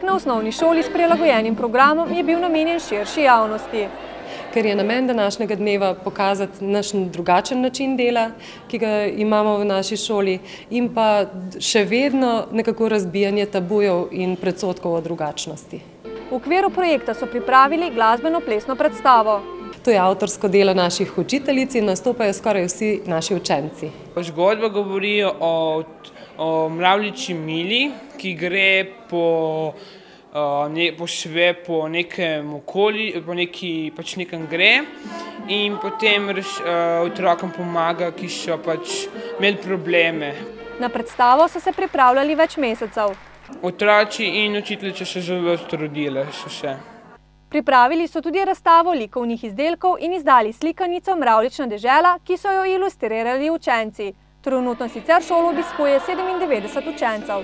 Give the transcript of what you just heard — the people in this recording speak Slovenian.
Dogodek na osnovni šoli s prilagojenim programom je bil namenjen širši javnosti. Ker je namen današnjega dneva pokazati naš drugačen način dela, ki ga imamo v naši šoli, in pa še vedno nekako razbijanje tabujev in predsodkov o drugačnosti. V okviru projekta so pripravili glasbeno-plesno predstavo. To je avtorsko delo naših učiteljic in nastopajo skoraj vsi naši učenci. Zgodba govori o mravljiči Mili, ki gre po nekem okolju, nekam gre in potem otrokom pomaga, ki so imeli probleme. Na predstavo so se pripravljali več mesecev. Otroci in učiteljice so zelo trudile se. Pripravili so tudi razstavo likovnih izdelkov in izdali slikanico Mravljična dežela, ki so jo ilustrirali učenci. Trenutno sicer šolo obiskuje 97 učencev.